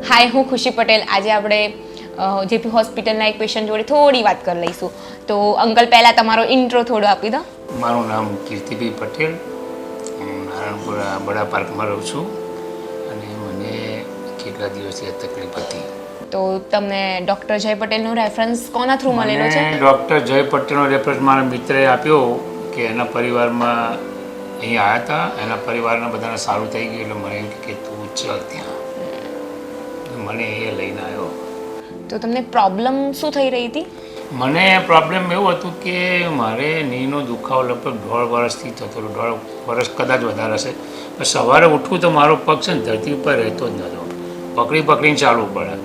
હાય, હું ખુશી પટેલ. આજે આપણે જેપી હોસ્પિટલના એક પેશન્ટ જોડે થોડી વાત કરી લઈશું. તો અંકલ, પહેલાં તમારો ઇન્ટ્રો થોડો આપી દો. મારું નામ કીર્તિભાઈ પટેલ. હું નારાયણપુરા બડા પાર્કમાં રહું છું અને મને કેટલા દિવસથી આ તકલીફ હતી. તો તમને ડૉક્ટર જય પટેલનો રેફરન્સ કોના થ્રુ મળેલો છે? ડૉક્ટર જય પટેલનો રેફરન્સ મારા મિત્રએ આપ્યો કે એના પરિવારમાં અહીં આવ્યા હતા, એના પરિવારના બધાને સારું થઈ ગયું એટલે મને એમ કે તું ચાલ ત્યાં. મને એ લઈને આવ્યો. તો તમને પ્રોબ્લેમ શું થઈ રહી હતી? મને પ્રોબ્લેમ એવું હતું કે મારે નીનો દુખાવો લગભગ 1.5 વર્ષથી થતો હતો. 1.5 વર્ષ કદાચ વધારે હશે. સવારે ઉઠવું તો મારો પગ છે ને ધરતી ઉપર રહેતો જ નહોતો. પકડીને ચાલવું પડે.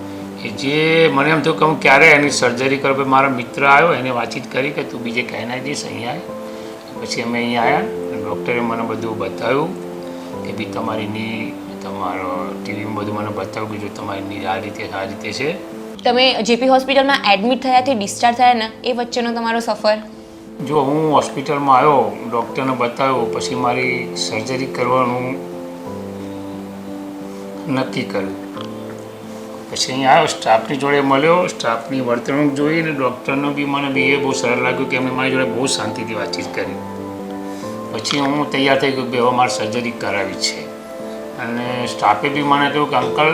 એ જે મને એમ થયું કે હું ક્યારે એની સર્જરી કરું. મારા મિત્ર આવ્યો, એને વાતચીત કરી કે તું બીજે ક્યાંય ના જઈશ, અહીંયા આવ. પછી અમે અહીંયા આવ્યા. ડૉક્ટરે મને બધું બતાવ્યું કે બી તમારી ની, તમારો ટીવીમાં બધું મને બતાવ્યું કે જો તમારી ની આ રીતે છે. તમે જેપી હોસ્પિટલમાં એડમિટ થયાથી ડિસ્ચાર્જ થયા ને એ વચ્ચેનો તમારો સફર? જો હું હોસ્પિટલમાં આવ્યો, ડૉક્ટરને બતાવ્યો, પછી મારી સર્જરી કરવાનું નક્કી કર્યું. પછી અહીંયા આવ્યો, સ્ટાફની જોડે મળ્યો, સ્ટાફની વર્તણૂક જોઈને ડૉક્ટરનો બી મને બી એ બહુ સરળ લાગ્યું કે એમણે મારી જોડે બહુ શાંતિથી વાતચીત કરી. પછી હું તૈયાર થઈ ગયો કે હવે મારે સર્જરી કરાવી છે. અને સ્ટાફે બી મને કહ્યું કે અંકલ,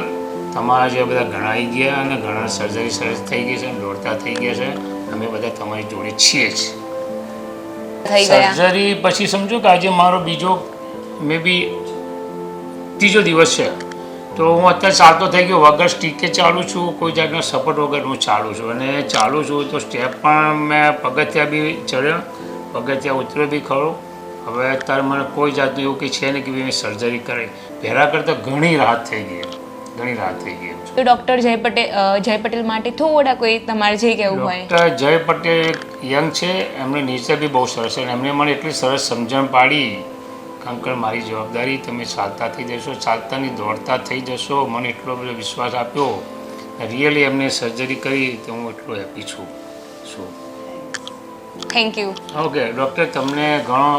તમારા જે બધા ઘણા આવી ગયા અને ઘણા સર્જરી સરસ થઈ ગઈ છે, દોડતા થઈ ગયા છે, અમે બધા તમારી જોડે છીએ જ. સર્જરી પછી સમજો કે આજે મારો બીજો મે બી 3જો દિવસ છે. તો હું અત્યારે ચાલતો થઈ ગયો, વગર સ્ટીકે ચાલું છું, કોઈ જાતના સપોર્ટ વગર હું ચાલું છું. અને ચાલું છું તો સ્ટેપ પણ મેં પગથિયાં બી ચડ્યો, પગથિયાં ઉતર્યો બી ખરો. હવે અત્યારે મને કોઈ જાતનું એવું કંઈ છે ને કે મેં સર્જરી કરી. પહેલાં કરતાં ઘણી રાહત થઈ ગઈ. તો ડૉક્ટર જય પટેલ માટે થોડા કોઈ તમારે જે કહેવું હોય? ડૉક્ટર જય પટેલ યંગ છે, એમની નેચર બી બહુ સરસ છે. એમણે મને એટલી સરસ સમજણ પાડી કે અંકલ, મારી જવાબદારી, તમે ચાલતા થઈ જશો, ચાલતાની દોડતા થઈ જશો. મને એટલો બધો વિશ્વાસ આપ્યો. રિયલી એમને સર્જરી કરી તો હું એટલો હેપી છું. Thank you. ઓકે ડૉક્ટર, તમને ઘણો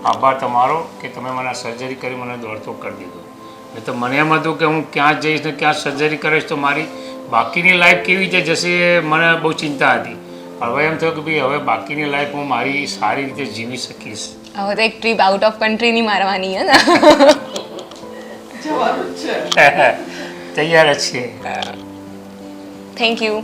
આભાર તમારો કે તમે મને સર્જરી કરી, મને દોડતો કરી દીધો. તો મને એમ હતું કે હું ક્યાં જઈશ ને ક્યાં સર્જરી કરીશ તો મારી બાકીની લાઈફ કેવી રીતે જશે, મને બહુ ચિંતા હતી. હવે એમ થયું કે ભાઈ હવે બાકીની લાઈફ હું મારી સારી રીતે જીવી શકીશ. હવે તો એક ટ્રીપ આઉટ ઓફ કન્ટ્રીની મારવાની હે ને? તૈયાર જ છે. Thank you.